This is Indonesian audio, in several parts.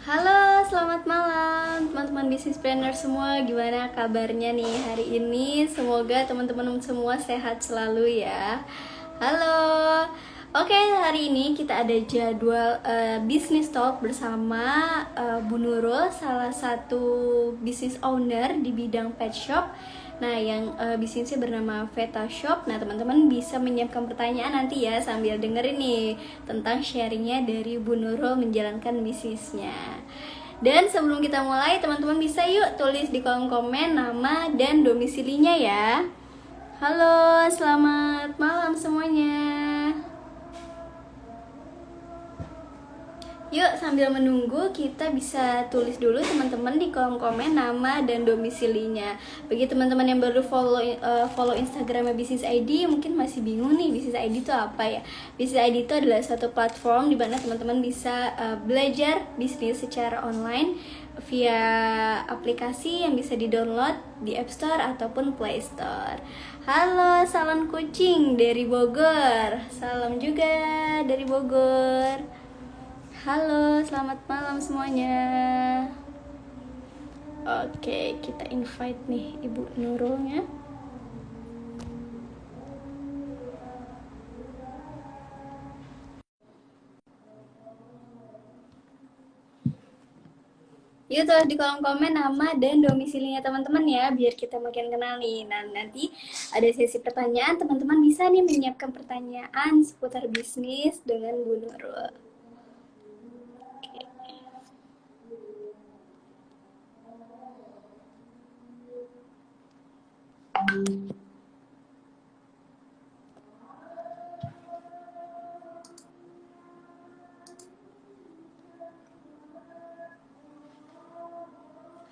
Halo, selamat malam teman-teman bisnis planner semua. Gimana kabarnya nih hari ini? Semoga teman-teman semua sehat selalu ya. Halo. Oke, hari ini kita ada jadwal bisnis talk bersama Bu Nurul, salah satu bisnis owner di bidang pet shop. Nah, yang bisnisnya bernama Veta Shop. Nah, teman-teman bisa menyiapkan pertanyaan nanti ya sambil dengerin nih tentang sharingnya dari Bu Nurul menjalankan bisnisnya. Dan sebelum kita mulai, teman-teman bisa yuk tulis di kolom komen nama dan domisilinya ya. Halo, selamat malam semuanya. Yuk, sambil menunggu kita bisa tulis dulu teman-teman di kolom komen nama dan domisilinya. Bagi teman-teman yang baru follow Instagramnya Bisnis ID, mungkin masih bingung nih Bisnis ID itu apa ya. Bisnis ID itu adalah satu platform di mana teman-teman bisa belajar bisnis secara online via aplikasi yang bisa di-download di App Store ataupun Play Store. Halo, salam kucing dari Bogor. Salam juga dari Bogor. Halo, selamat malam semuanya. Oke, kita invite nih Ibu Nurulnya. Yuk tulis di kolom komen nama dan domisilinya teman-teman ya, biar kita makin kenal nih. Nah, nanti ada sesi pertanyaan, teman-teman bisa nih menyiapkan pertanyaan seputar bisnis dengan Bu Nurul.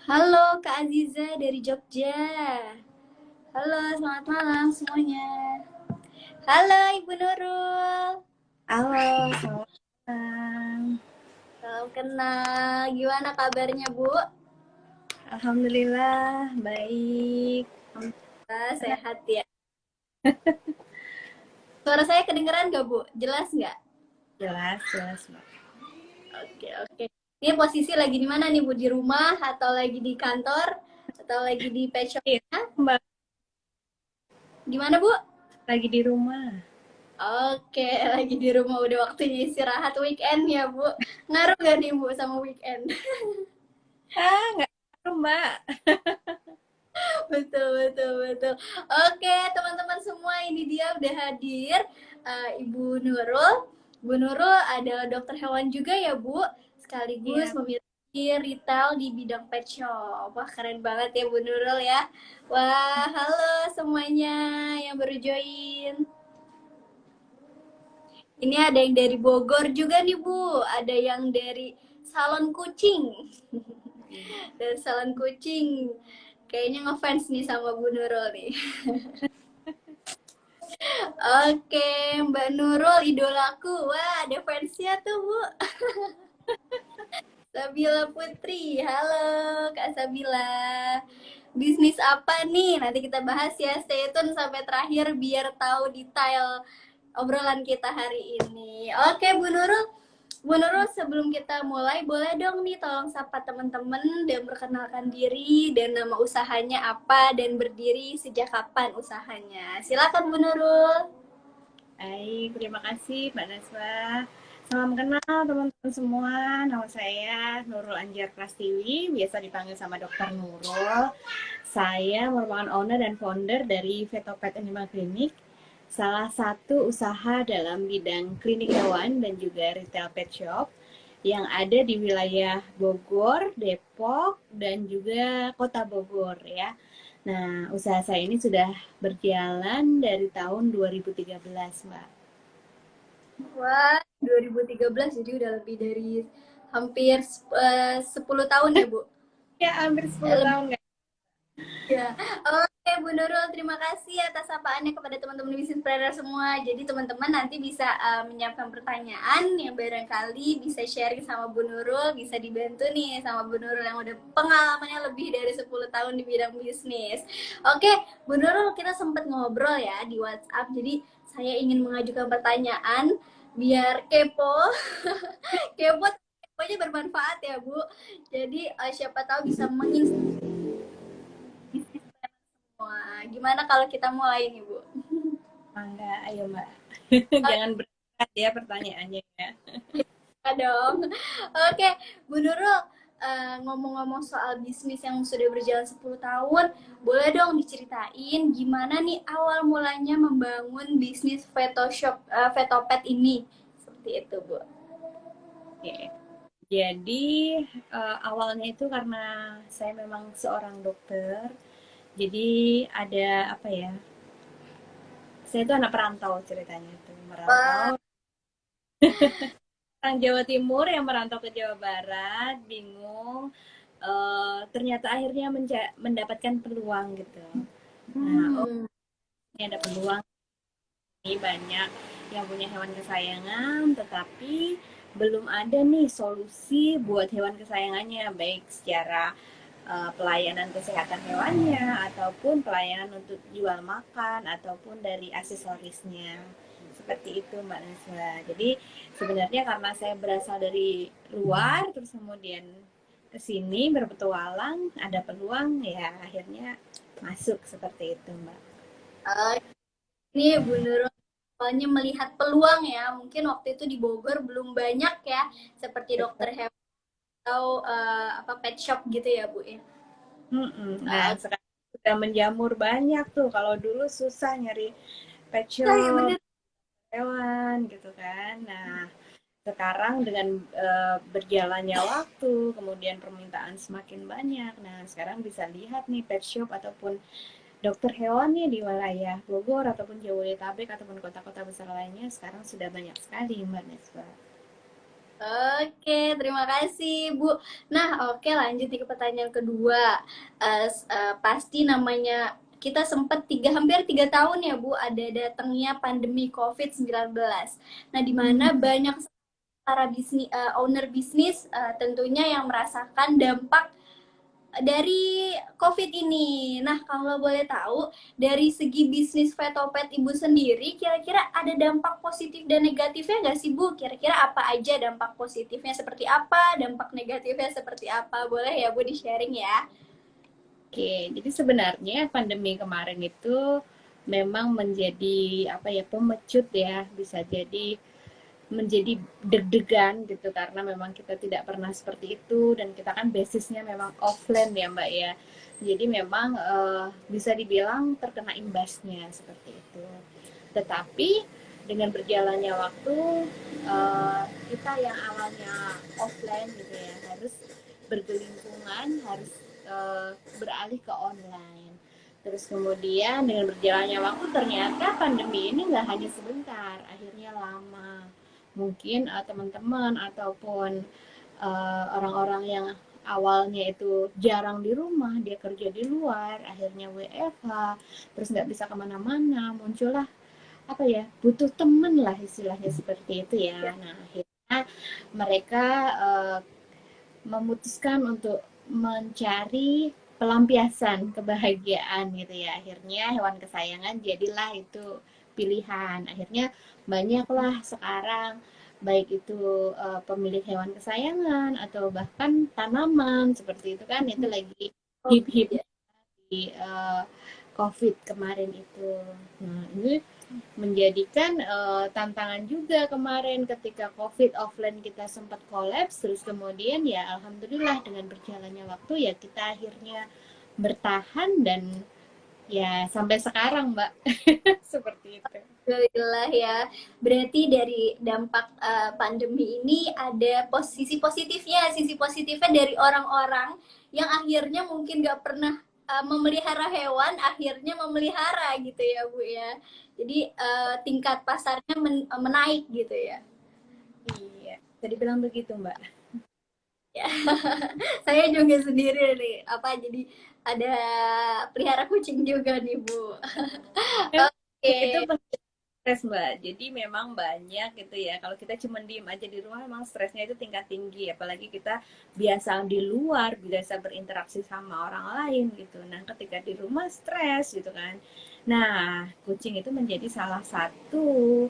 Halo Kak Aziza dari Jogja. Halo, selamat malam semuanya. Halo Ibu Nurul. Halo, selamat malam. Salam kenal. Gimana kabarnya Bu? Alhamdulillah, baik. Sehat ya. Suara saya kedengeran gak Bu? Jelas nggak? Jelas, jelas, Mbak. Oke. Ini posisi lagi di mana nih Bu? Di rumah atau lagi di kantor atau lagi di pet shop? Iya, Mbak, Gimana Bu? lagi di rumah. Oke, lagi di rumah udah waktunya istirahat weekend ya Bu. Ngaruh gak nih Bu sama weekend? Nggak tahu, Mbak. Betul. Oke, teman-teman semua, ini dia udah hadir Ibu Nurul. Bu Nurul adalah dokter hewan juga ya Bu, sekaligus Iya. memiliki retail di bidang pet shop. Wah, keren banget ya Bu Nurul ya. Wah, halo semuanya yang baru join. Ini ada yang dari Bogor juga nih Bu, ada yang dari salon kucing. Dari salon kucing. Kayaknya ngefans nih sama Bu Nurul nih. Oke, Mbak Nurul, idolaku. Wah, ada fansnya tuh, Bu. Sabila Putri. Halo, Kak Sabila. Bisnis apa nih? Nanti kita bahas ya. Stay tune sampai terakhir biar tahu detail obrolan kita hari ini. Oke, Bu Nurul. Bu Nurul, sebelum kita mulai, boleh dong nih tolong sapa teman-teman dan perkenalkan diri dan nama usahanya apa dan berdiri sejak kapan usahanya. Silakan Bu Nurul. Baik, terima kasih, Mbak Naswa. Salam kenal teman-teman semua. Nama saya Nurul Anjar Prastiwi, biasa dipanggil sama Dokter Nurul. Saya merupakan owner dan founder dari Vetopet Animal Clinic, salah satu usaha dalam bidang klinik hewan dan juga retail pet shop yang ada di wilayah Bogor, Depok, dan juga Kota Bogor ya. Nah, usaha saya ini sudah berjalan dari tahun 2013, Mbak. Wah, 2013 jadi udah lebih dari hampir 10 tahun ya, Bu? Ya, hampir 10 Lebih tahun, nggak? ya. Oke, Bu Nurul, terima kasih atas sapaannya kepada teman-teman bisnis planner semua. Jadi teman-teman nanti bisa menyiapkan pertanyaan yang barangkali bisa sharing sama Bu Nurul, bisa dibantu nih sama Bu Nurul yang udah pengalamannya lebih dari 10 tahun di bidang bisnis. Oke, Bu Nurul, kita sempat ngobrol ya di WhatsApp. Jadi saya ingin mengajukan pertanyaan biar kepo. Kepo pokoknya bermanfaat ya Bu. Jadi siapa tahu bisa menginspirasi semua. Gimana kalau kita mulai nih Bu? Mangga, ayo Mbak. Jangan berat ya pertanyaannya ya. Ya dong. Oke, Bu Nurul, ngomong-ngomong soal bisnis yang sudah berjalan 10 tahun, boleh dong diceritain gimana nih awal mulanya membangun bisnis Vetopet ini? Seperti itu, Bu. Oke. Jadi awalnya itu karena saya memang seorang dokter. Jadi ada apa ya? Saya itu anak perantau ceritanya itu Wah, merantau orang Jawa Timur yang merantau ke Jawa Barat, bingung. Ternyata akhirnya mendapatkan peluang gitu. Nah, oh hmm, ini ada peluang nih banyak yang punya hewan kesayangan, tetapi belum ada nih solusi buat hewan kesayangannya, baik secara pelayanan kesehatan hewannya, ataupun pelayanan untuk jual makan, ataupun dari aksesorisnya. Seperti itu Mbak Naswa. Jadi sebenarnya karena saya berasal dari luar, terus kemudian ke sini berpetualang, ada peluang ya akhirnya masuk seperti itu Mbak. uh, ini Bu Nurul awalnya melihat peluang ya. Mungkin waktu itu di Bogor belum banyak ya, seperti dokter hewan atau apa pet shop gitu ya, Bu ya. Nah, Uh, sekarang sudah menjamur banyak tuh. Kalau dulu susah nyari pet ya shop, bener. hewan gitu kan. Nah, sekarang dengan berjalannya waktu, kemudian permintaan semakin banyak. Nah, sekarang bisa lihat nih pet shop ataupun dokter hewannya di wilayah Bogor ataupun Jabodetabek ataupun kota-kota besar lainnya sekarang sudah banyak sekali Mbak Neswa. Oke, terima kasih Bu. Nah, oke lanjut nih ke pertanyaan kedua. Pasti namanya kita sempat hampir 3 tahun ya Bu, ada datangnya pandemi COVID-19. Nah, di mana Hmm. banyak para bisnis owner bisnis tentunya yang merasakan dampak dari COVID ini. Nah, kalau boleh tahu, dari segi bisnis Vetopet Ibu sendiri, kira-kira ada dampak positif dan negatifnya nggak sih, Bu? Kira-kira apa aja dampak positifnya seperti apa, dampak negatifnya seperti apa? Boleh ya, Bu, di-sharing ya? Oke, jadi sebenarnya pandemi kemarin itu memang menjadi apa ya pemecut ya, bisa jadi menjadi deg-degan gitu karena memang kita tidak pernah seperti itu dan kita kan basisnya memang offline ya Mbak ya. Jadi memang bisa dibilang terkena imbasnya seperti itu. Tetapi dengan berjalannya waktu kita yang awalnya offline gitu ya harus bergelingkungan, harus beralih ke online. Terus kemudian dengan berjalannya waktu ternyata pandemi ini nggak hanya sebentar, akhirnya lama. Mungkin teman-teman ataupun orang-orang yang awalnya itu jarang di rumah, dia kerja di luar, akhirnya WFH, terus nggak bisa kemana-mana, muncullah apa ya, butuh temen lah istilahnya seperti itu ya. Nah akhirnya mereka memutuskan untuk mencari pelampiasan kebahagiaan gitu ya. Akhirnya hewan kesayangan jadilah itu pilihan. Akhirnya banyaklah sekarang baik itu pemilik hewan kesayangan atau bahkan tanaman seperti itu kan itu lagi Oh, hip-hip iya. di COVID kemarin itu. Nah, ini menjadikan tantangan juga kemarin ketika COVID offline kita sempat kolaps, terus kemudian ya alhamdulillah dengan berjalannya waktu ya kita akhirnya bertahan dan ya sampai sekarang Mbak seperti itu. Alhamdulillah ya. Berarti dari dampak pandemi ini ada sisi positifnya dari orang-orang yang akhirnya mungkin gak pernah memelihara hewan, akhirnya memelihara gitu ya Bu ya. Jadi tingkat pasarnya menaik gitu ya. Iya, jadi bilang begitu Mbak. Ya. Saya juga sendiri nih, apa jadi ada pelihara kucing juga nih Bu. Itu Oke. stres Mbak. Jadi memang banyak gitu ya. Kalau kita cuma diem aja di rumah memang stresnya itu tingkat tinggi. Apalagi kita biasa di luar, biasa berinteraksi sama orang lain gitu. Nah ketika di rumah stres gitu kan. Nah kucing itu menjadi salah satu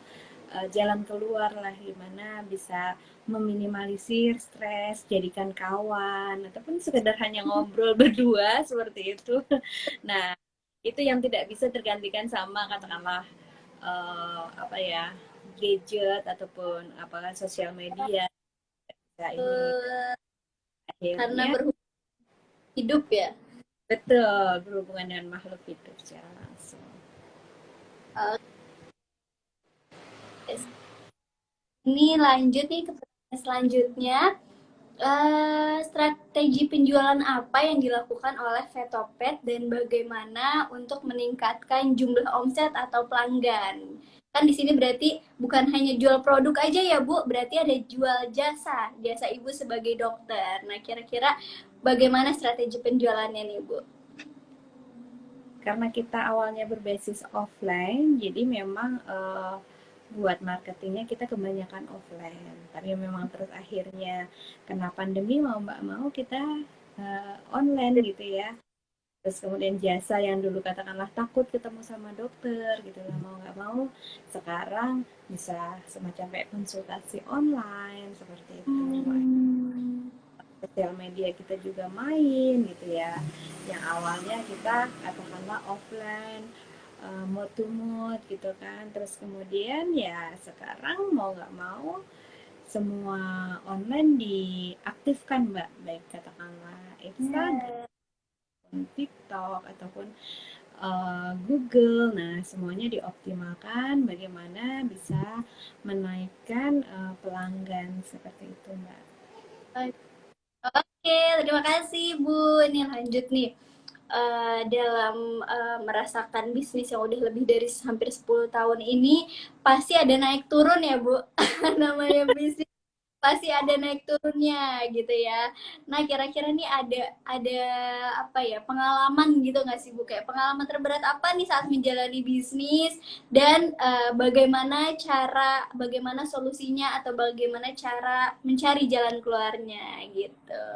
jalan keluar lah, gimana bisa meminimalisir stres, jadikan kawan, ataupun sekedar hanya ngobrol berdua seperti itu. Nah, itu yang tidak bisa tergantikan sama katakanlah apa ya, gadget ataupun apakah sosial media. Nah, ini Eh, karena akhirnya berhubung hidup ya. betul berhubungan dengan makhluk hidup secara langsung. Oke, ini lanjut nih ke pertanyaan selanjutnya. Strategi penjualan apa yang dilakukan oleh Vetopet dan bagaimana untuk meningkatkan jumlah omset atau pelanggan? Kan di sini berarti bukan hanya jual produk aja ya Bu, berarti ada jual jasa, jasa Ibu sebagai dokter. Nah, kira-kira bagaimana strategi penjualannya nih Bu? Karena kita awalnya berbasis offline, jadi memang buat marketingnya kita kebanyakan offline. Tapi memang terus akhirnya kena pandemi mau mbak mau kita online gitu ya. Terus kemudian jasa yang dulu katakanlah takut ketemu sama dokter gitu lah, mau nggak mau sekarang bisa semacam kayak konsultasi online seperti itu. Hmm. Sosial media kita juga main gitu ya, yang awalnya kita katakanlah offline, mood to mood gitu kan, terus kemudian ya sekarang mau nggak mau semua online diaktifkan mbak, baik katakanlah Instagram, Nah, TikTok ataupun Google. Nah semuanya dioptimalkan bagaimana bisa menaikkan pelanggan seperti itu mbak. oke, terima kasih Bu. Ini lanjut nih. Dalam merasakan bisnis yang udah lebih dari hampir 10 tahun ini, pasti ada naik turun ya Bu. Namanya bisnis pasti ada naik turunnya gitu ya. Nah, kira-kira nih ada apa ya, pengalaman gitu nggak sih Bu? Kayak pengalaman terberat apa nih saat menjalani bisnis dan bagaimana solusinya atau bagaimana cara mencari jalan keluarnya gitu.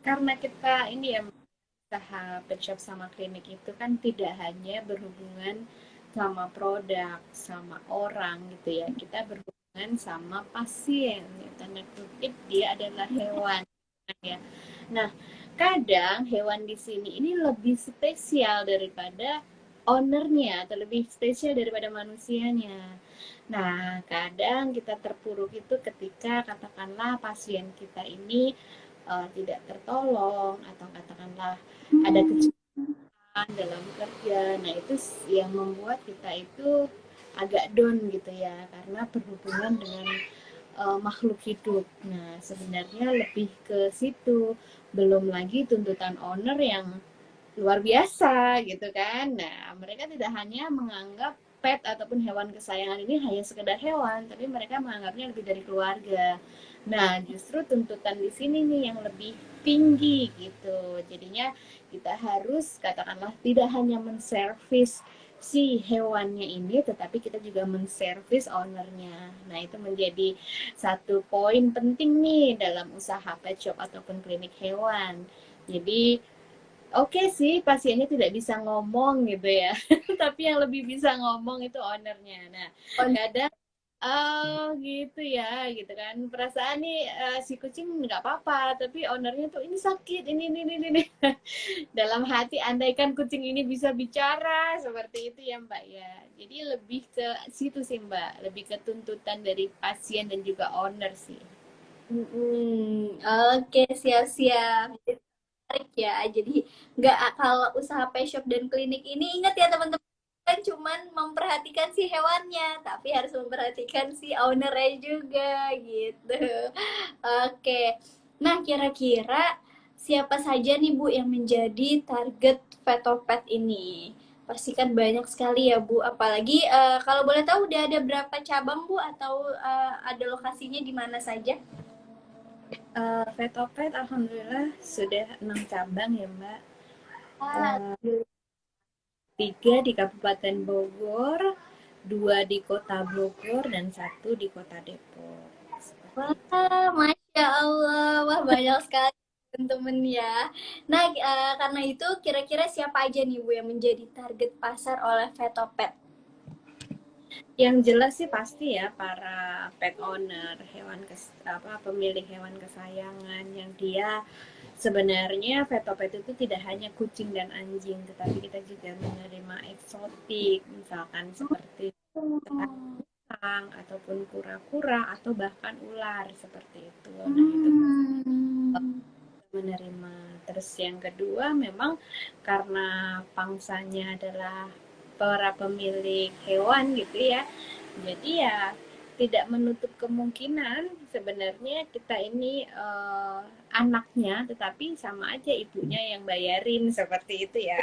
Karena kita ini ya, usaha pet shop sama klinik itu kan tidak hanya berhubungan sama produk, sama orang gitu ya. Kita berhubungan sama pasien, ya. Tanda kutip dia adalah hewan kan ya. Nah, kadang hewan di sini ini lebih spesial daripada ownernya atau lebih spesial daripada manusianya. Nah, kadang kita terpuruk itu ketika katakanlah pasien kita ini tidak tertolong atau katakanlah ada kecelakaan dalam kerja. Nah, itu yang membuat kita itu agak down gitu ya, karena berhubungan dengan makhluk hidup. Nah, sebenarnya lebih ke situ. Belum lagi tuntutan owner yang luar biasa gitu kan. Nah, mereka tidak hanya menganggap pet ataupun hewan kesayangan ini hanya sekedar hewan, tapi mereka menganggapnya lebih dari keluarga. Nah, justru tuntutan di sini nih yang lebih tinggi gitu. Jadinya kita harus katakanlah tidak hanya menservis si hewannya ini, tetapi kita juga menservis ownernya. Nah, itu menjadi satu poin penting nih dalam usaha pet shop ataupun klinik hewan. Jadi oke sih, pasiennya tidak bisa ngomong gitu ya, tapi yang lebih bisa ngomong itu ownernya. Nah, kadang oh gitu ya, gitu kan. Perasaan nih si kucing nggak apa-apa, tapi ownernya tuh ini sakit, ini. Dalam hati, andaikan kucing ini bisa bicara seperti itu ya Mbak ya. Jadi lebih ke situ sih Mbak, lebih ke tuntutan dari pasien dan juga owner sih. Oke, siap-siap. Menarik ya. Jadi nggak, kalau usaha pet shop dan klinik ini, ingat ya teman-teman, kan cuman memperhatikan si hewannya, tapi harus memperhatikan si ownernya juga gitu. Oke. Nah, kira-kira siapa saja nih Bu yang menjadi target Vetopet ini? Pasti kan banyak sekali ya Bu. Apalagi kalau boleh tahu udah ada berapa cabang Bu, atau ada lokasinya di mana saja? Vetopet alhamdulillah sudah 6 cabang ya Mbak. Ah, Eh, 3 di Kabupaten Bogor, 2 di Kota Bogor, dan 1 di Kota Depok. Seperti itu. wah, Masya Allah, wah banyak sekali teman-teman ya. Nah, karena itu kira-kira siapa aja nih Bu yang menjadi target pasar oleh Vetopet? Yang jelas sih pasti ya para pet owner, pemilik hewan kesayangan yang dia sebenarnya Vetopet itu tidak hanya kucing dan anjing, tetapi kita juga menerima eksotik, misalkan seperti binatang ataupun kura-kura atau bahkan ular seperti itu. Nah, itu Hmm. menerima. Terus yang kedua memang karena pangsanya adalah para pemilik hewan gitu ya. Jadi ya tidak menutup kemungkinan sebenarnya kita ini anaknya, tetapi sama aja ibunya yang bayarin seperti itu ya.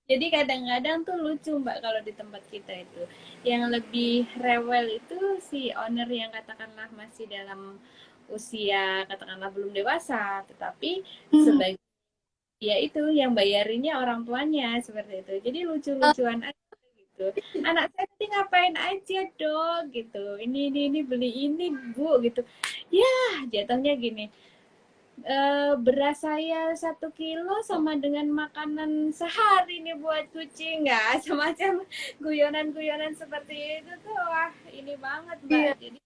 Jadi kadang-kadang tuh lucu Mbak kalau di tempat kita itu. Yang lebih rewel itu si owner yang katakanlah masih dalam usia katakanlah belum dewasa, tetapi Hmm. sebagai ya itu yang bayarinnya orang tuanya seperti itu. Jadi lucu-lucuan aja gitu. Anak saya tadi ngapain aja dong gitu. Ini beli ini Bu gitu. Ya jatuhnya gini. Beras saya 1 kilo sama dengan makanan sehari nih buat kucing nggak semacam guyonan-guyonan seperti itu tuh wah ini banget Mbak. Iya. Jadi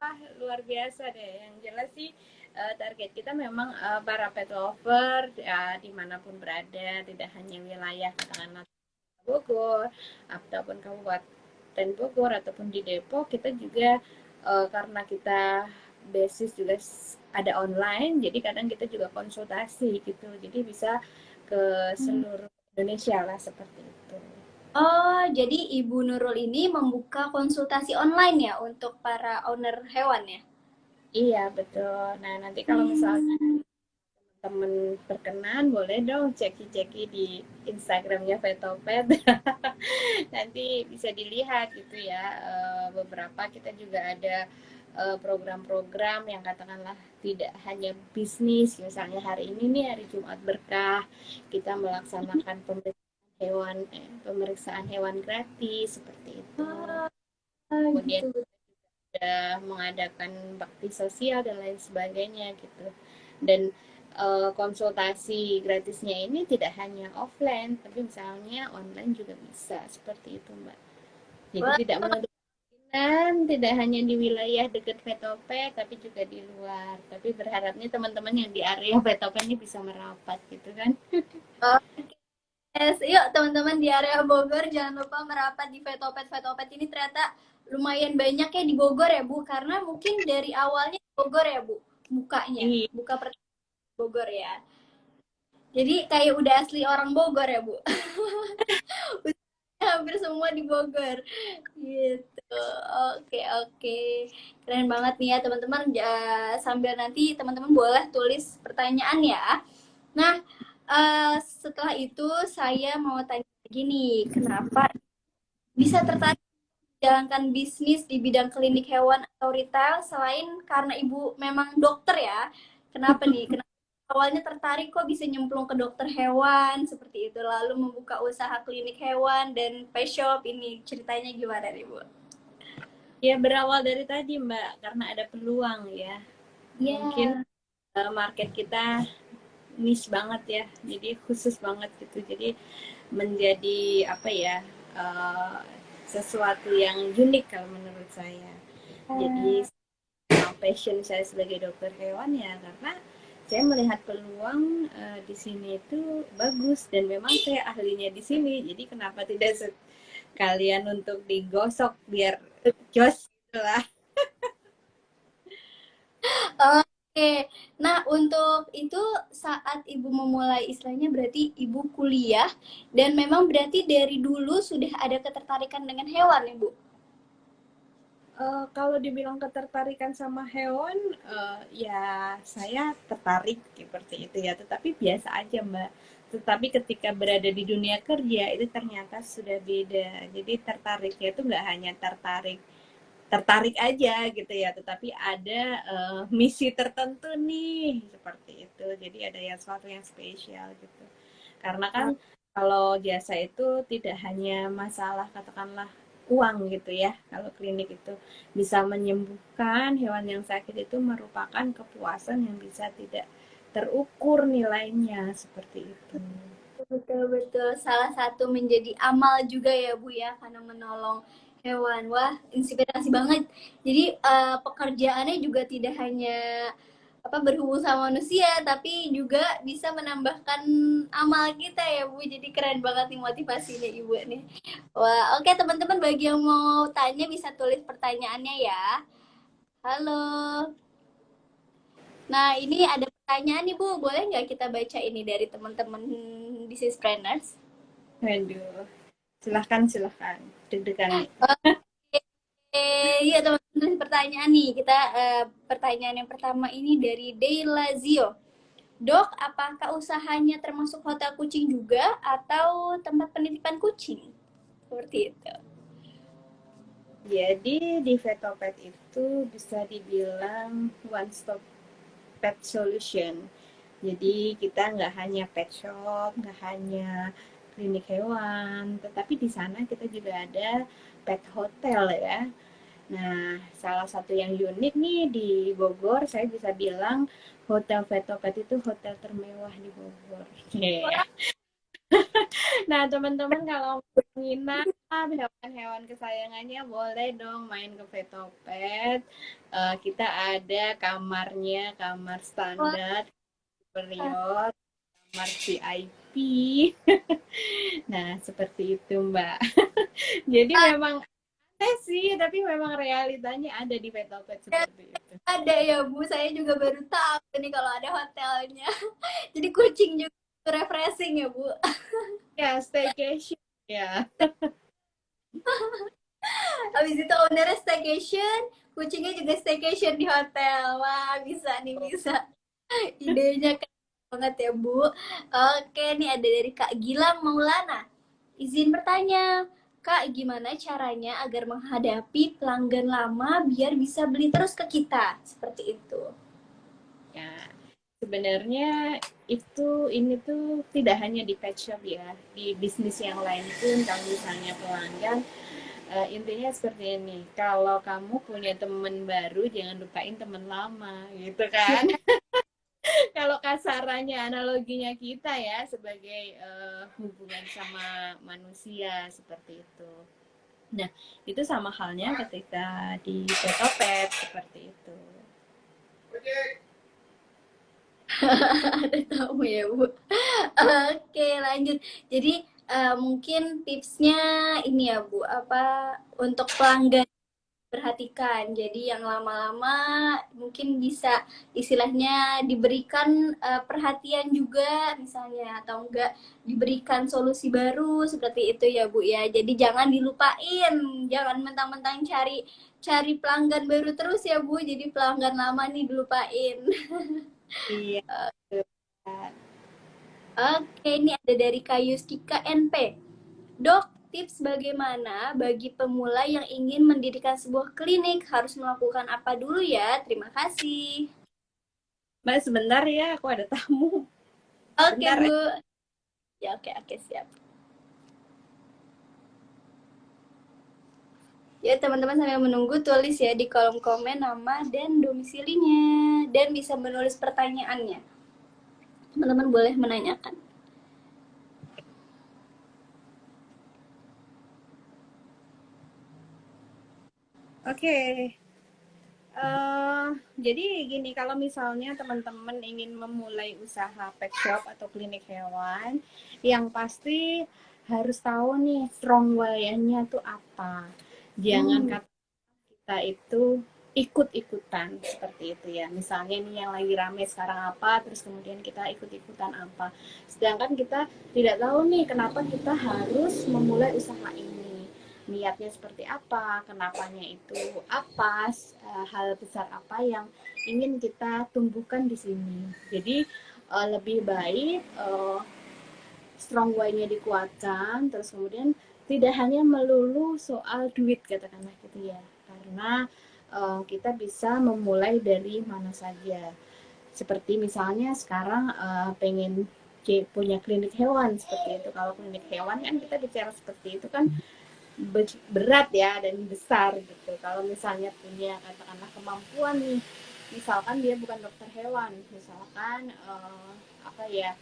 wah luar biasa deh. Yang jelas sih target kita memang para pet lover ya, dimanapun berada, tidak hanya wilayah katakanlah Bogor ataupun Kabupaten Bogor ataupun di Depok. Kita juga karena kita basis juga ada online, jadi kadang kita juga konsultasi gitu, jadi bisa ke seluruh Indonesia lah seperti itu. Oh, jadi Ibu Nurul ini membuka konsultasi online ya untuk para owner hewan ya? Iya betul. Nah nanti kalau misalnya Hmm. temen berkenan boleh dong ceki-ceki di Instagramnya Vetopet. Nanti bisa dilihat gitu ya. Beberapa kita juga ada program-program yang katakanlah tidak hanya bisnis, misalnya hari ini nih hari Jumat berkah kita melaksanakan pemeriksaan hewan gratis seperti itu. Ah, Kemudian gitu. sudah mengadakan bakti sosial dan lain sebagainya gitu. Dan konsultasi gratisnya ini tidak hanya offline, tapi misalnya online juga bisa seperti itu Mbak. Jadi Wah, tidak menutup kemungkinan, tidak hanya di wilayah dekat Vetopet, tapi juga di luar. Tapi berharapnya teman-teman yang di area Vetopet ini bisa merapat gitu kan. yes, yuk teman-teman di area Bogor jangan lupa merapat di Vetopet. Vetopet ini ternyata lumayan banyak ya di Bogor ya Bu, karena mungkin dari awalnya di Bogor ya Bu, bukanya, Iya, buka pertama di Bogor ya. Jadi kayak udah asli orang Bogor ya Bu. Hampir semua di Bogor gitu. Oke, oke, keren banget nih ya teman-teman. Sambil nanti teman-teman boleh tulis pertanyaan ya. Nah, setelah itu saya mau tanya lagi nih, kenapa bisa tertarik menjalankan bisnis di bidang klinik hewan atau retail selain karena ibu memang dokter ya? Kenapa nih? Kenapa awalnya tertarik kok bisa nyemplung ke dokter hewan seperti itu, lalu membuka usaha klinik hewan dan pet shop ini ceritanya gimana nih Bu? ya berawal dari tadi Mbak, karena ada peluang ya. Mungkin Ya. market kita niche banget ya, jadi khusus banget gitu. Jadi menjadi apa ya, uh, sesuatu yang unik kalau menurut saya. Jadi passion saya sebagai dokter hewan ya karena saya melihat peluang di sini itu bagus dan memang saya ahlinya di sini. Jadi kenapa tidak sekalian untuk digosok biar jos lah. Oke, nah untuk itu saat ibu memulai istilahnya berarti ibu kuliah dan memang berarti dari dulu sudah ada ketertarikan dengan hewan ya Bu? Kalau dibilang ketertarikan sama hewan, ya saya tertarik seperti itu ya, tetapi biasa aja Mbak. Tetapi ketika berada di dunia kerja itu ternyata sudah beda. Jadi tertariknya itu nggak hanya tertarik tertarik aja gitu ya, tetapi ada misi tertentu nih seperti itu. Jadi ada yang sesuatu yang spesial gitu. Karena kan kalau jasa itu tidak hanya masalah katakanlah uang gitu ya. Kalau klinik itu bisa menyembuhkan hewan yang sakit itu merupakan kepuasan yang bisa tidak terukur nilainya seperti itu. Betul betul, salah satu menjadi amal juga ya Bu ya karena menolong hewan. Wah, inspirasi banget. Jadi pekerjaannya juga tidak hanya apa berhubung sama manusia, tapi juga bisa menambahkan amal kita ya Bu. Jadi keren banget nih motivasinya Ibu nih. Wah, oke teman-teman, bagi yang mau tanya bisa tulis pertanyaannya ya. Halo. Nah, ini ada pertanyaan nih Bu. Boleh nggak kita baca ini dari teman-teman Business Planners? Waduh, silahkan. Deg-degan nih. Iya teman-teman, pertanyaan nih kita pertanyaan yang pertama ini dari Deilazio. Dok, apakah usahanya termasuk hotel kucing juga atau tempat penitipan kucing? Seperti itu. Jadi di Vetopet itu bisa dibilang one stop pet solution. Jadi kita nggak hanya pet shop, nggak hanya klinik hewan, tetapi di sana kita juga ada pet hotel ya. Nah, salah satu yang unik nih di Bogor, saya bisa bilang Hotel Vetopet itu hotel termewah di Bogor. Yeah. Nah, teman-teman kalau menginap hewan-hewan kesayangannya boleh dong main ke Vetopet. Kita ada kamarnya, kamar Wah, standar, superior, kamar VIP. Nah, seperti itu, Mbak. Jadi memang sih, tapi memang realitanya ada di Vetopet seperti itu. ada ya Bu, saya juga baru tahu nih kalau ada hotelnya. Jadi kucing juga refreshing ya Bu. Ya, staycation ya. Habis itu ownernya staycation, kucingnya juga staycation di hotel. Wah, bisa nih, bisa. Idenya keren banget ya, Bu. Oke, nih ada dari Kak Gilang Maulana. Izin bertanya, Kak, gimana caranya agar menghadapi pelanggan lama biar bisa beli terus ke kita? Seperti itu. Ya, sebenarnya ini tuh tidak hanya di pet shop ya, di bisnis yang lain pun kalau misalnya pelanggan intinya seperti ini. Kalau kamu punya teman baru, jangan lupain teman lama, gitu kan? Kalau kasarannya analoginya kita ya sebagai hubungan sama manusia seperti itu. Nah, itu sama halnya ketika di Petopet seperti itu. Ada tamu ya, Bu. Oke, lanjut. Jadi mungkin tipsnya ini ya, Bu, apa untuk pelanggan perhatikan. Jadi yang lama-lama mungkin bisa istilahnya diberikan perhatian juga misalnya atau enggak diberikan solusi baru seperti itu ya Bu ya. Jadi jangan dilupain, jangan mentang-mentang cari cari pelanggan baru terus ya Bu. Jadi pelanggan lama nih dilupain. Iya. Oke, ini ada dari Kayuskika NP. Dok, tips bagaimana bagi pemula yang ingin mendirikan sebuah klinik harus melakukan apa dulu ya? Terima kasih. Mbak sebentar ya, aku ada tamu. Oke, Bentar. Bu. Ya, oke, siap. Ya, teman-teman sambil menunggu tulis ya di kolom komen nama dan domisilinya dan bisa menulis pertanyaannya. Teman-teman boleh menanyakan. Oke. Jadi gini, kalau misalnya teman-teman ingin memulai usaha pet shop atau klinik hewan, yang pasti harus tahu nih strong way-nya tuh apa. Jangan Hmm. kata kita itu ikut-ikutan seperti itu ya. Misalnya nih yang lagi rame sekarang apa, terus kemudian kita ikut-ikutan apa. Sedangkan kita tidak tahu nih kenapa kita harus memulai usaha ini. Niatnya seperti apa, kenapanya itu apa, hal besar apa yang ingin kita tumbuhkan di sini. Jadi lebih baik strong why-nya dikuatkan, terus kemudian tidak hanya melulu soal duit katakanlah gitu ya, karena kita bisa memulai dari mana saja. Seperti misalnya sekarang pengen punya klinik hewan seperti itu. Kalau klinik hewan kan kita bicara seperti itu kan berat ya dan besar gitu. Kalau misalnya punya katakanlah kemampuan nih, misalkan dia bukan dokter hewan, misalkan apa ya,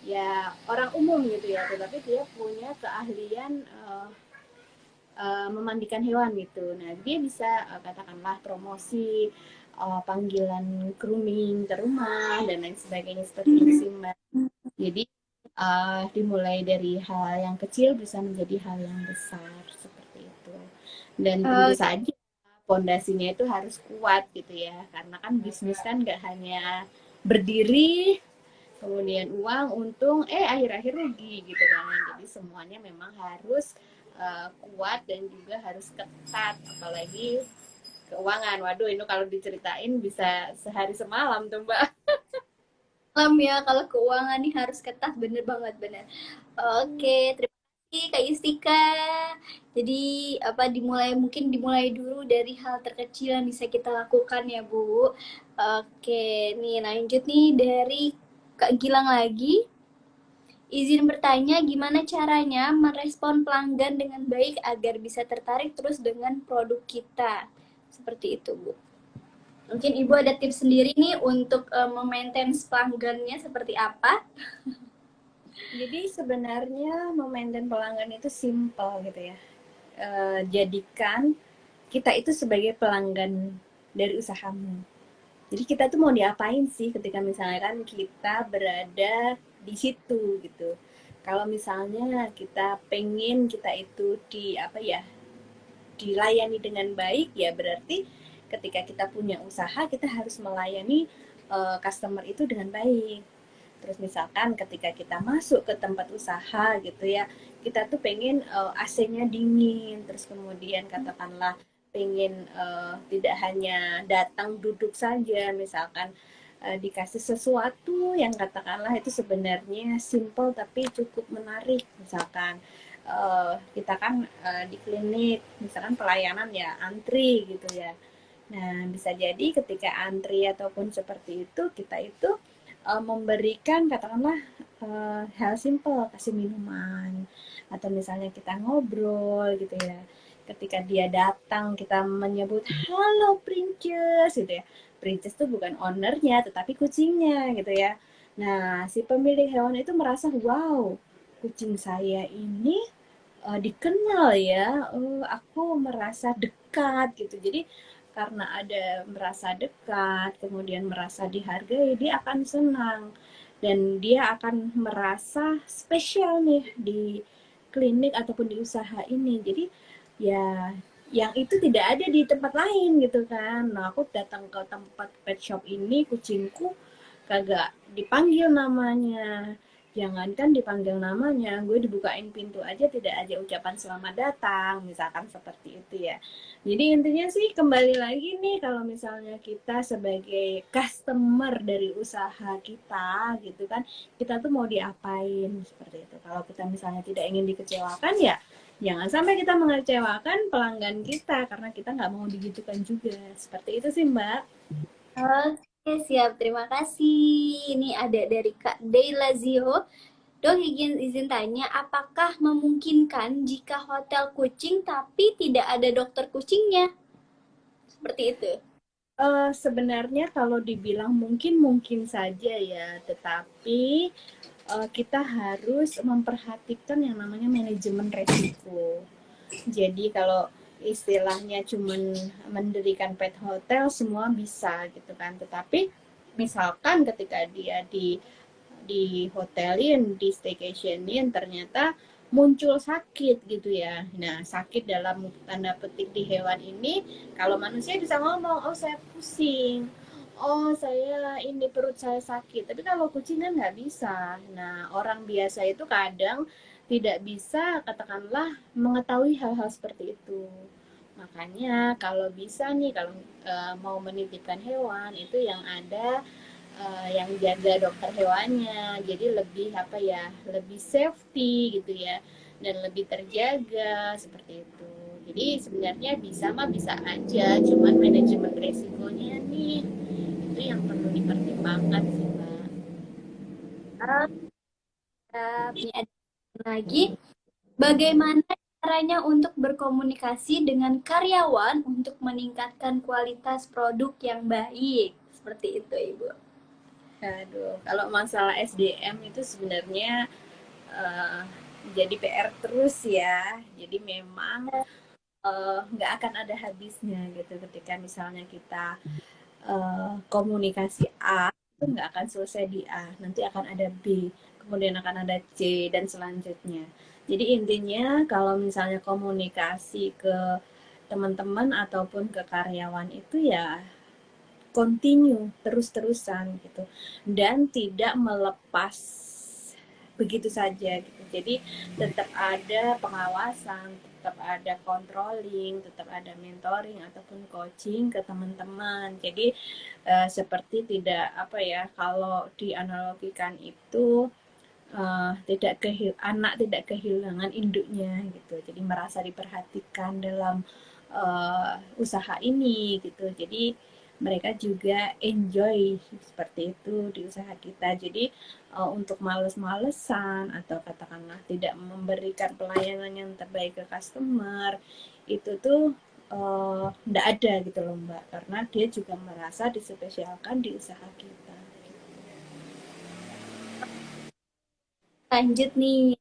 ya orang umum gitu ya, tetapi dia punya keahlian memandikan hewan gitu. Nah, dia bisa katakanlah promosi panggilan grooming ke rumah dan lain sebagainya seperti itu sih Mbak. Jadi dimulai dari hal yang kecil bisa menjadi hal yang besar seperti itu. Dan tentu Oke. saja pondasinya itu harus kuat gitu ya, karena kan bisnis kan nggak hanya berdiri kemudian uang untung akhir-akhir rugi gitu kan. Jadi semuanya memang harus kuat dan juga harus ketat, apalagi keuangan. Waduh, ini kalau diceritain bisa sehari semalam tuh Mbak. Malam ya, kalau keuangan nih harus ketat, bener banget, bener. Oke, terima kasih Kak Yustika. Jadi apa dimulai dulu dari hal terkecil yang bisa kita lakukan ya Bu. Oke, nih lanjut nih dari Kak Gilang lagi. Izin bertanya, gimana caranya merespon pelanggan dengan baik agar bisa tertarik terus dengan produk kita? Seperti itu, Bu. Mungkin Ibu ada tips sendiri nih untuk memaintain pelanggannya seperti apa? Jadi sebenarnya memaintain pelanggan itu simple gitu ya. Jadikan kita itu sebagai pelanggan dari usahamu. Jadi kita tuh mau diapain sih ketika misalnya kan kita berada di situ gitu. Kalau misalnya kita pengen kita itu di apa ya, dilayani dengan baik, ya berarti ketika kita punya usaha kita harus melayani customer itu dengan baik. Terus misalkan ketika kita masuk ke tempat usaha gitu ya, kita tuh pengen AC-nya dingin, terus kemudian katakanlah pengen tidak hanya datang duduk saja, misalkan dikasih sesuatu yang katakanlah itu sebenarnya simple tapi cukup menarik. Misalkan kita kan di klinik, misalkan pelayanan ya antri gitu ya. Nah, bisa jadi ketika antri ataupun seperti itu, kita itu memberikan katakanlah hal simple, kasih minuman atau misalnya kita ngobrol gitu ya. Ketika dia datang kita menyebut halo Princess gitu ya. Princess itu bukan ownernya tetapi kucingnya gitu ya. Nah, si pemilik hewan itu merasa wow, kucing saya ini dikenal ya, aku merasa dekat gitu. Jadi karena ada merasa dekat, kemudian merasa dihargai, dia akan senang dan dia akan merasa spesial nih di klinik ataupun di usaha ini. Jadi ya yang itu tidak ada di tempat lain gitu kan. Nah, aku datang ke tempat pet shop ini, kucingku kagak dipanggil namanya. Jangankan dipanggil namanya, gue dibukain pintu aja tidak ada ucapan selamat datang, misalkan seperti itu ya. Jadi intinya sih kembali lagi nih kalau misalnya kita sebagai customer dari usaha kita gitu kan, kita tuh mau diapain seperti itu. Kalau kita misalnya tidak ingin dikecewakan ya jangan sampai kita mengecewakan pelanggan kita karena kita nggak mau digitukan juga. Seperti itu sih Mbak. Oke, siap. Terima kasih. Ini ada dari Kak Deyla Zio. Dok, izin tanya, apakah memungkinkan jika hotel kucing tapi tidak ada dokter kucingnya? Seperti itu. Sebenarnya kalau dibilang mungkin saja ya, tetapi kita harus memperhatikan yang namanya manajemen resiko. Jadi kalau istilahnya cuman mendirikan pet hotel semua bisa gitu kan, tetapi misalkan ketika dia di hotelin, di staycationin, ternyata muncul sakit gitu ya. Nah, sakit dalam tanda petik di hewan ini, kalau manusia bisa ngomong, oh saya pusing, oh saya ini perut saya sakit. Tapi kalau kucing kan nggak bisa. Nah, orang biasa itu kadang tidak bisa, katakanlah, mengetahui hal-hal seperti itu. Makanya kalau bisa nih, kalau mau menitipkan hewan, itu yang ada yang jaga dokter hewannya, jadi lebih apa ya, lebih safety gitu ya dan lebih terjaga seperti itu. Jadi sebenarnya bisa mah bisa aja, cuman manajemen resikonya nih itu yang perlu dipertimbangkan sih Mbak. Ini ada lagi. Bagaimana caranya untuk berkomunikasi dengan karyawan untuk meningkatkan kualitas produk yang baik? Seperti itu, Ibu. Aduh, kalau masalah SDM itu sebenarnya uh, jadi PR terus ya. Jadi memang nggak akan ada habisnya gitu. Ketika misalnya kita komunikasi A itu nggak akan selesai di A, nanti akan ada B, kemudian akan ada C dan selanjutnya. Jadi intinya kalau misalnya komunikasi ke teman-teman ataupun ke karyawan itu ya continue terus-terusan gitu dan tidak melepas begitu saja gitu. Jadi tetap ada pengawasan, tetap ada controlling, tetap ada mentoring ataupun coaching ke teman-teman. Jadi seperti tidak apa ya, kalau dianalogikan itu anak tidak kehilangan induknya gitu. Jadi merasa diperhatikan dalam usaha ini gitu. Jadi mereka juga enjoy seperti itu di usaha kita. Jadi untuk males-malesan atau katakanlah tidak memberikan pelayanan yang terbaik ke customer itu tuh nggak ada gitu loh Mbak, karena dia juga merasa dispesialkan di usaha kita. Lanjut nih.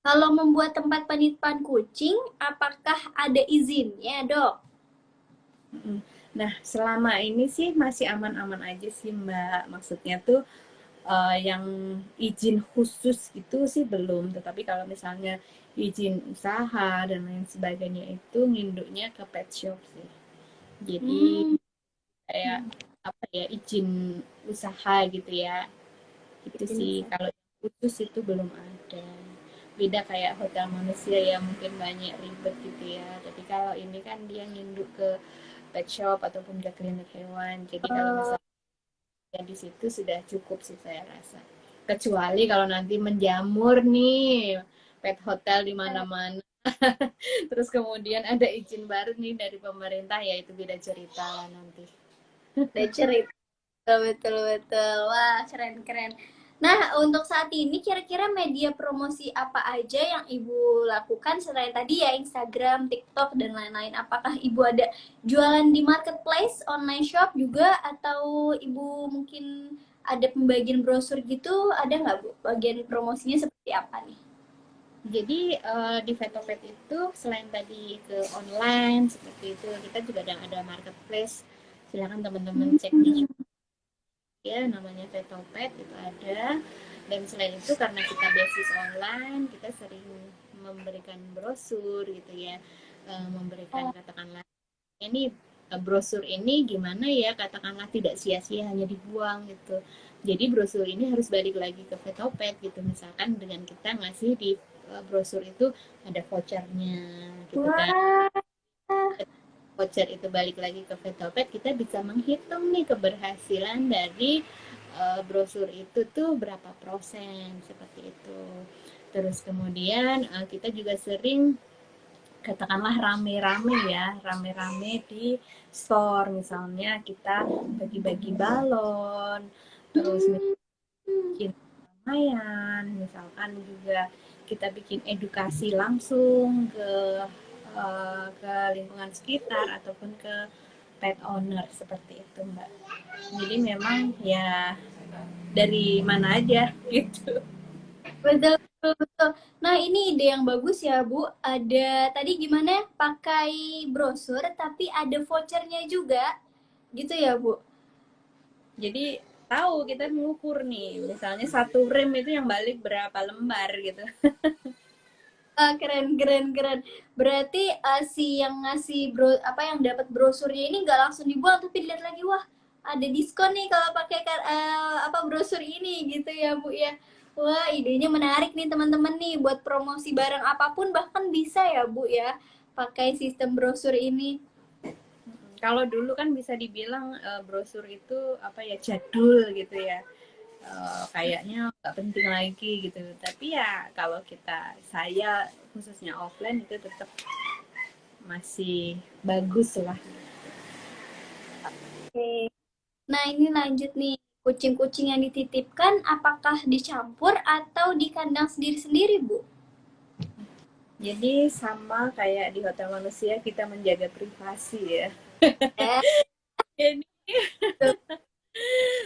Kalau membuat tempat penitipan kucing, apakah ada izinnya, Dok? Nah, selama ini sih masih aman-aman aja sih Mbak. Maksudnya tuh yang izin khusus itu sih belum. Tetapi kalau misalnya izin usaha dan lain sebagainya itu nginduknya ke pet shop sih. Jadi Hmm. kayak apa ya, izin usaha gitu ya. Itu sih kalau khusus itu belum ada. Beda kayak hotel manusia yang mungkin banyak ribet gitu ya. Tapi kalau ini kan dia nginduk ke pet shop ataupun ke klinik hewan. Jadi kalau misalnya di situ sudah cukup sih saya rasa. Kecuali kalau nanti menjamur nih pet hotel di mana-mana. Terus kemudian ada izin baru nih dari pemerintah, ya itu beda cerita lah nanti. Ada cerita. Betul, betul, betul. Wah, keren-keren. Nah, untuk saat ini kira-kira media promosi apa aja yang Ibu lakukan selain tadi ya Instagram, TikTok, dan lain-lain? Apakah Ibu ada jualan di marketplace, online shop juga, atau Ibu mungkin ada pembagian brosur gitu? Ada nggak Bu? Bagian promosinya seperti apa nih? Jadi di Vetopet itu selain tadi ke online seperti itu, kita juga ada marketplace. Silakan teman-teman cek di ya, namanya Vetopet itu ada. Dan selain itu karena kita basis online, kita sering memberikan brosur gitu ya, memberikan katakanlah ini brosur ini gimana ya, katakanlah tidak sia-sia hanya dibuang gitu. Jadi brosur ini harus balik lagi ke Vetopet gitu, misalkan dengan kita ngasih di brosur itu ada vouchernya gitu kan. Wah, Voucher itu balik lagi ke Vetopet, kita bisa menghitung nih keberhasilan dari brosur itu tuh berapa persen seperti itu. Terus kemudian kita juga sering katakanlah rame-rame ya, rame-rame di store, misalnya kita bagi-bagi balon, terus bikin keramaian, misalkan juga kita bikin edukasi langsung ke lingkungan sekitar ataupun ke pet owner seperti itu Mbak. Jadi memang ya dari mana aja gitu. betul, betul, betul. Nah, ini ide yang bagus ya, Bu. Ada tadi gimana ya, pakai brosur tapi ada vouchernya juga. Gitu ya, Bu? Jadi tahu kita mengukur nih, misalnya satu rem itu yang balik berapa lembar gitu. Ah, keren, keren, keren. Berarti si yang ngasih apa yang dapat brosurnya ini nggak langsung dibuang, tapi dilihat lagi, wah, ada diskon nih kalau pakai apa brosur ini gitu ya, Bu ya. Wah, idenya menarik nih teman-teman nih buat promosi barang apapun bahkan bisa ya, Bu ya, pakai sistem brosur ini. Kalau dulu kan bisa dibilang brosur itu apa ya, jadul gitu ya. Kayaknya nggak penting lagi gitu. Tapi ya kalau saya khususnya offline itu tetap masih bagus lah. Oke. Nah, ini lanjut nih. Kucing-kucing yang dititipkan apakah dicampur atau di kandang sendiri-sendiri, Bu? Jadi sama kayak di hotel manusia, kita menjaga privasi ya. Eh, Jadi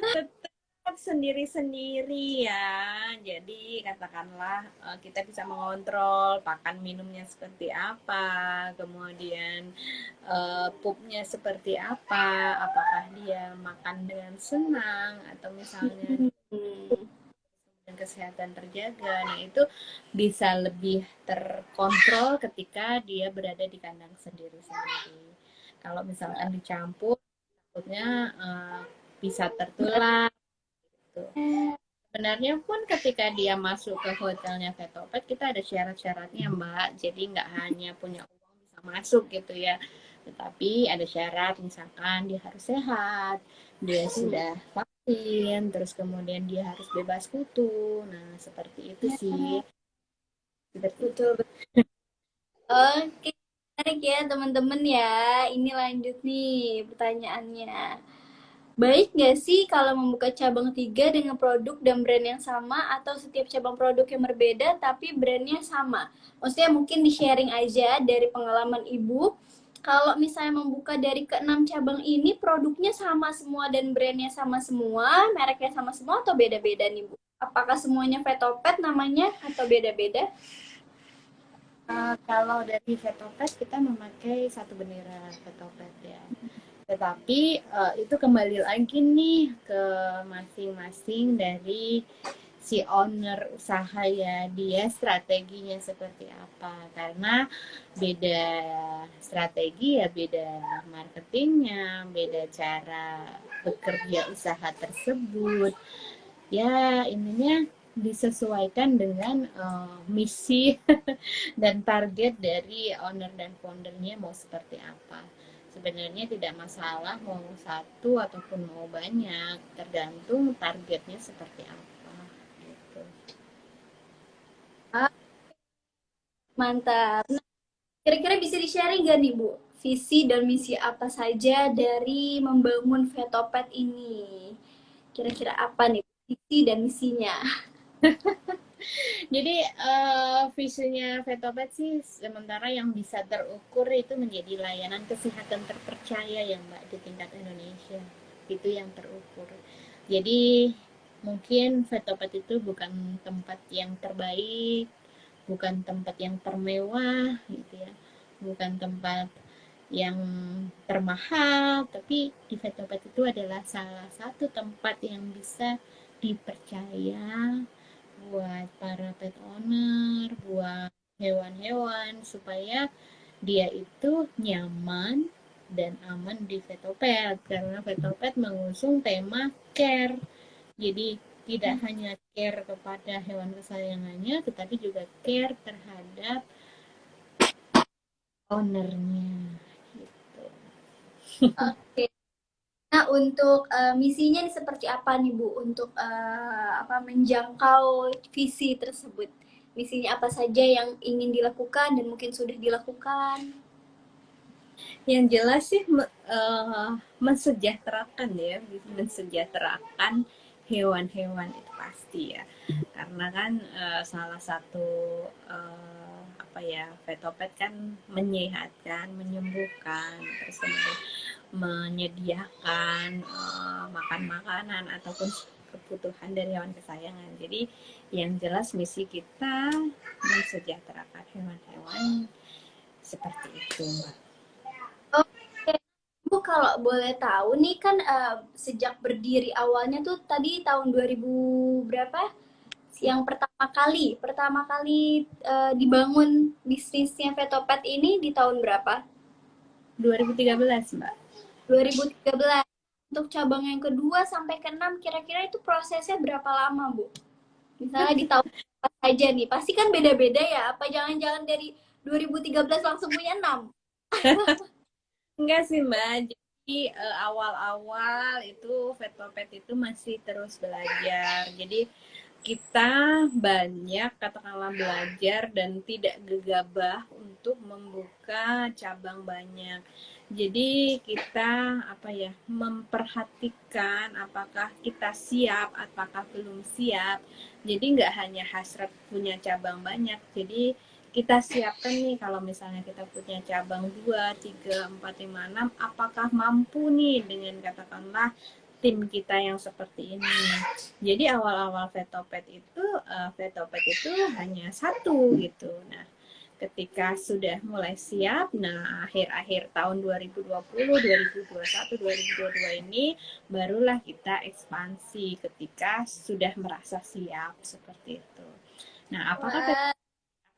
tetap sendiri-sendiri ya. Jadi katakanlah kita bisa mengontrol pakan minumnya seperti apa, kemudian pupnya seperti apa, apakah dia makan dengan senang atau misalnya Hmm. dan kesehatan terjaga. Nah, itu bisa lebih terkontrol ketika dia berada di kandang sendiri-sendiri. Kalau misalkan dicampur, takutnya bisa tertular. Gitu. Sebenarnya pun ketika dia masuk ke hotelnya Vetopet, kita ada syarat-syaratnya, Mbak. Jadi nggak hanya punya uang bisa masuk gitu ya. Tetapi ada syarat, misalkan dia harus sehat, dia sudah vaksin, terus kemudian dia harus bebas kutu. Nah, seperti itu sih. Seperti itu. Betul, betul. Oke, menarik ya teman-teman ya. Ini lanjut nih pertanyaannya. Baik nggak sih kalau membuka cabang 3 dengan produk dan brand yang sama atau setiap cabang produk yang berbeda tapi brandnya sama? Maksudnya mungkin di-sharing aja dari pengalaman Ibu. Kalau misalnya membuka dari ke-6 cabang ini produknya sama semua dan brandnya sama semua, mereknya sama semua atau beda-beda nih Bu? Apakah semuanya Vetopet namanya atau beda-beda? Kalau dari Vetopet kita memakai satu bendera Vetopet ya. Tetapi itu kembali lagi nih ke masing-masing dari si owner usaha ya, dia strateginya seperti apa. Karena beda strategi ya, beda marketingnya, beda cara bekerja usaha tersebut. Ya, ininya disesuaikan dengan misi dan target dari owner dan foundernya mau seperti apa. Sebenarnya tidak masalah mau satu ataupun mau banyak, tergantung targetnya seperti apa. Gitu. Ah, mantap. Nah, kira-kira bisa di-sharing nggak nih Bu? Visi dan misi apa saja dari membangun Vetopet ini? Kira-kira apa nih visi dan misinya? Jadi visinya Vetopet sih sementara yang bisa terukur itu menjadi layanan kesehatan terpercaya yang Mbak di tingkat Indonesia. Itu yang terukur. Jadi mungkin Vetopet itu bukan tempat yang terbaik, bukan tempat yang termewah gitu ya. Bukan tempat yang termahal, tapi di Vetopet itu adalah salah satu tempat yang bisa dipercaya buat para pet owner, buat hewan-hewan supaya dia itu nyaman dan aman di Vetopet karena Vetopet mengusung tema care. Jadi tidak hanya care kepada hewan kesayangannya tetapi juga care terhadap ownernya gitu. Oke. Nah, untuk misinya ini seperti apa nih Bu untuk apa menjangkau visi tersebut? Misinya apa saja yang ingin dilakukan dan mungkin sudah dilakukan? Yang jelas sih mensejahterakan ya, mensejahterakan hewan-hewan itu pasti ya. Karena kan salah satu apa ya, Vetopet kan menyehatkan, menyembuhkan, terus kemudian menyediakan makan makanan ataupun kebutuhan dari hewan kesayangan. Jadi yang jelas misi kita mensejahterakan hewan-hewan seperti itu, Mbak. Oke, Bu kalau boleh tahu nih kan sejak berdiri awalnya tuh tadi tahun 2000 berapa? Yang pertama kali dibangun bisnisnya Vetopet ini di tahun berapa? 2013, Mbak. 2013. Untuk cabang yang kedua sampai ke-6 kira-kira itu prosesnya berapa lama, Bu? Misalnya di tahun apa saja nih? Pasti kan beda-beda ya. Apa jangan-jangan dari 2013 langsung punya 6? Enggak sih, Mbak. Jadi awal-awal itu Vetopet itu masih terus belajar. Jadi kita banyak katakanlah belajar dan tidak gegabah untuk membuka cabang banyak. Jadi kita apa ya memperhatikan apakah kita siap, apakah belum siap. Jadi nggak hanya hasrat punya cabang banyak. Jadi kita siapkan nih kalau misalnya kita punya cabang 2, 3, 4, 5, 6, apakah mampu nih dengan katakanlah tim kita yang seperti ini. Jadi awal-awal Vetopet itu hanya satu gitu. Nah, ketika sudah mulai siap, nah akhir-akhir tahun 2020, 2021, 2022 ini barulah kita ekspansi ketika sudah merasa siap seperti itu. Nah, apakah Wah,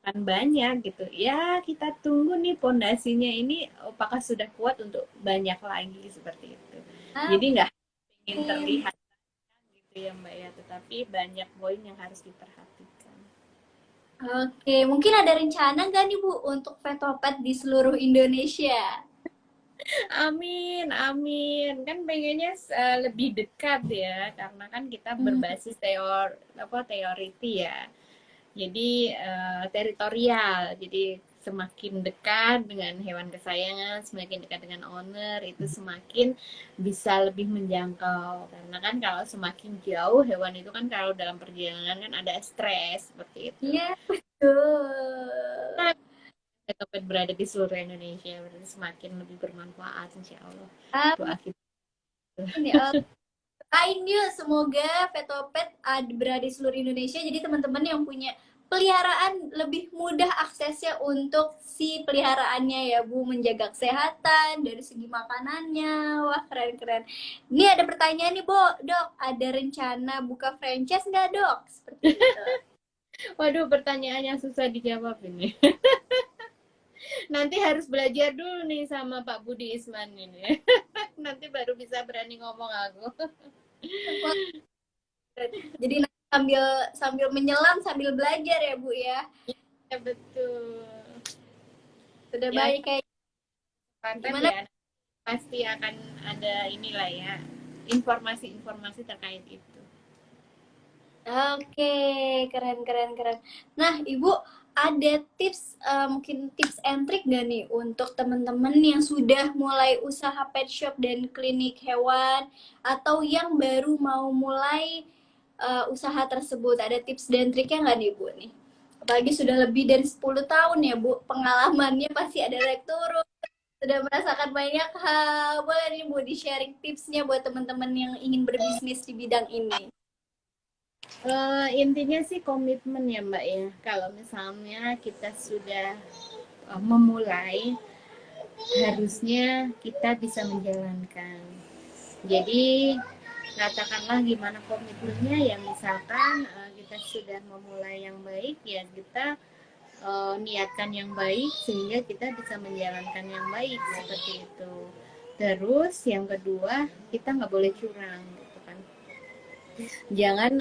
akan banyak gitu? Ya, kita tunggu nih pondasinya ini apakah sudah kuat untuk banyak lagi seperti itu. Jadi nggak ingin amin. terlihat gitu ya Mbak ya, tetapi banyak poin yang harus diperhatikan. Oke, mungkin ada rencana nggak nih Bu untuk Vetopet di seluruh Indonesia? Amin, amin. Kan pengennya lebih dekat ya, karena kan kita Hmm, berbasis teoriti ya. Jadi teritorial. Jadi semakin dekat dengan hewan kesayangan, semakin dekat dengan owner, itu semakin bisa lebih menjangkau. Karena kan kalau semakin jauh hewan itu kan kalau dalam perjalanan kan ada stres seperti itu. iya betul. Dapat berada di seluruh Indonesia berarti semakin lebih bermanfaat insya Allah. Doa Amin kita. ya. Doain yuk semoga Vetopet berada di seluruh Indonesia. Jadi teman-teman yang punya peliharaan lebih mudah aksesnya untuk si peliharaannya ya Bu, menjaga kesehatan dari segi makanannya. Wah keren-keren. Ini ada pertanyaan nih Bu, Dok, ada rencana buka franchise nggak Dok? Seperti itu. Waduh, pertanyaan yang susah dijawab ini. Nanti harus belajar dulu nih sama Pak Budi Isman ini. Nanti baru bisa berani ngomong aku. Wah, jadi nanti sambil sambil menyelam sambil belajar ya Bu ya. Ya betul. Sudah Ya baik kayak konten gimana. ya pasti akan ada inilah ya informasi-informasi terkait itu. Oke, keren keren keren. Nah, Ibu ada tips mungkin tips and trick gak nih untuk teman-teman yang sudah mulai usaha pet shop dan klinik hewan atau yang baru mau mulai usaha tersebut? Ada tips dan triknya nggak nih, Bu nih? Apalagi sudah lebih dari 10 tahun ya, Bu. Pengalamannya pasti ada naik turun. Sudah merasakan banyak hal. Boleh nih, Bu, di-sharing tipsnya buat teman-teman yang ingin berbisnis di bidang ini. Intinya sih komitmen ya Mbak ya. Kalau misalnya kita sudah memulai, harusnya kita bisa menjalankan. Jadi katakanlah gimana komitmennya ya, misalkan kita sudah memulai yang baik ya kita niatkan yang baik sehingga kita bisa menjalankan yang baik seperti itu. Terus yang kedua, kita nggak boleh curang gitu kan. Jangan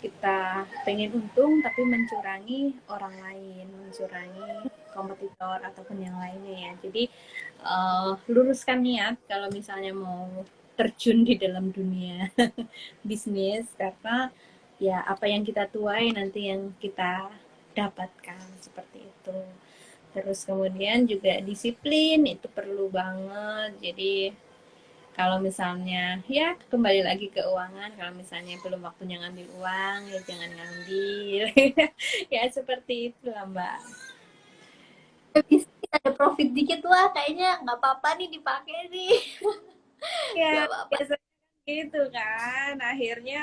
kita pengen untung tapi mencurangi orang lain, mencurangi kompetitor ataupun yang lainnya ya. Jadi luruskan niat kalau misalnya mau terjun di dalam dunia bisnis, karena ya apa yang kita tuai nanti yang kita dapatkan seperti itu. Terus kemudian juga disiplin itu perlu banget. Jadi kalau misalnya ya kembali lagi ke keuangan, kalau misalnya belum waktunya ngambil uang ya jangan ngambil. Ya seperti itulah Mbak. Bisnis ada profit dikit lah kayaknya nggak apa-apa nih dipakai nih. Ya Nggak apa-apa. biasanya gitu kan. Akhirnya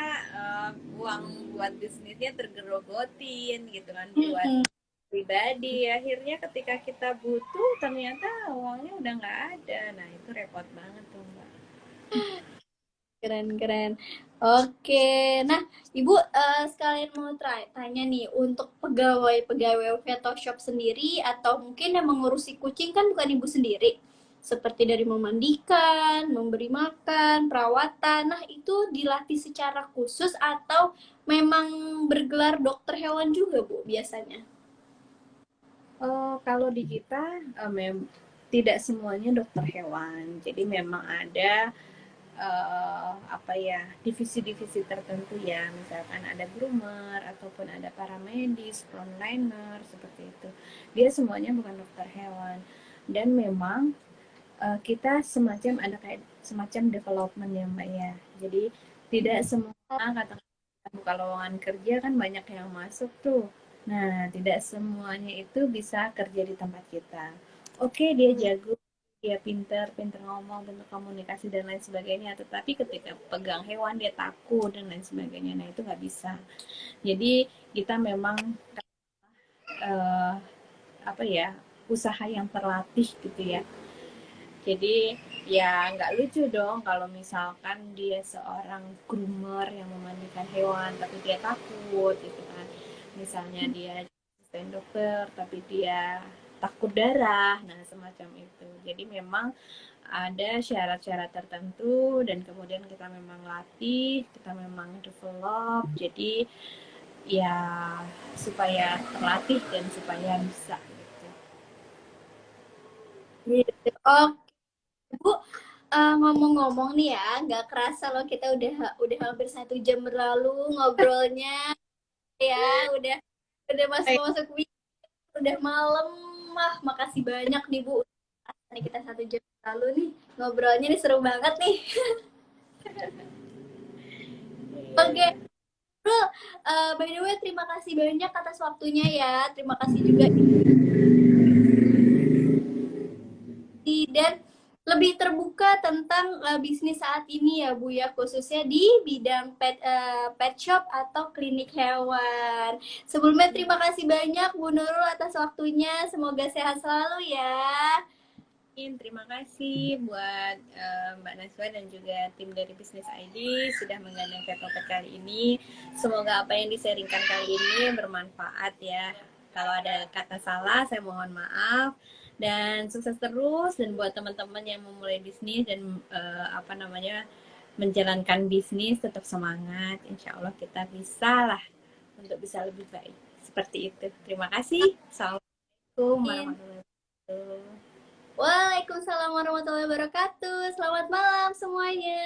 uang buat bisnisnya tergerogotin gitu kan, buat Mm-mm. pribadi. Akhirnya ketika kita butuh ternyata uangnya udah nggak ada. Nah itu repot banget tuh Mbak. Keren keren. Oke, nah Ibu sekalian mau tanya nih untuk pegawai-pegawai veto shop sendiri atau mungkin yang mengurusi kucing kan bukan Ibu sendiri. Seperti dari memandikan, memberi makan, perawatan. Nah, itu dilatih secara khusus atau memang bergelar dokter hewan juga, Bu, biasanya? Oh, kalau di kita tidak semuanya dokter hewan. Jadi memang ada apa ya, divisi-divisi tertentu ya. Misalkan ada groomer ataupun ada paramedis, frontliner seperti itu. Dia semuanya bukan dokter hewan. Dan memang kita semacam ada kayak semacam development ya Mbak ya. Jadi tidak semua katakan buka lowongan kerja kan banyak yang masuk tuh. Nah, tidak semuanya itu bisa kerja di tempat kita. Oke, dia jago dia pinter, pinter ngomong, pinter komunikasi dan lain sebagainya. Tetapi ketika pegang hewan dia takut dan lain sebagainya. Nah itu nggak bisa. Jadi kita memang eh, apa ya, usaha yang terlatih gitu ya. Jadi ya nggak lucu dong kalau misalkan dia seorang groomer yang memandikan hewan tapi dia takut gitu kan. Misalnya dia asisten dokter tapi dia takut darah, nah semacam itu. Jadi memang ada syarat-syarat tertentu dan kemudian kita memang latih, kita memang develop. Jadi ya supaya terlatih dan supaya bisa gitu. Gitu. Oke, Bu. Ngomong-ngomong nih ya, nggak kerasa loh kita udah hampir 1 jam berlalu ngobrolnya ya, udah masuk weekend, udah malam. Mah, makasih banyak nih Bu. Nih kita 1 jam lalu nih ngobrolnya nih seru banget nih. Oke, Bro, by the way terima kasih banyak atas waktunya ya. Terima kasih juga dan lebih terbuka tentang bisnis saat ini ya Bu ya, khususnya di bidang pet shop atau klinik hewan. Sebelumnya terima kasih banyak Bu Nurul atas waktunya. Semoga sehat selalu ya. Terima kasih buat Mbak Naswa dan juga tim dari Business ID sudah menggandeng Petopet kali ini. Semoga apa yang disaringkan kali ini bermanfaat ya. Kalau ada kata salah, saya mohon maaf. Dan sukses terus. Dan buat teman-teman yang memulai bisnis dan apa namanya menjalankan bisnis, tetap semangat. Insya Allah kita bisa lah untuk bisa lebih baik. Seperti itu. Terima kasih. Assalamualaikum warahmatullahi wabarakatuh. Waalaikumsalam warahmatullahi wabarakatuh. Selamat malam semuanya.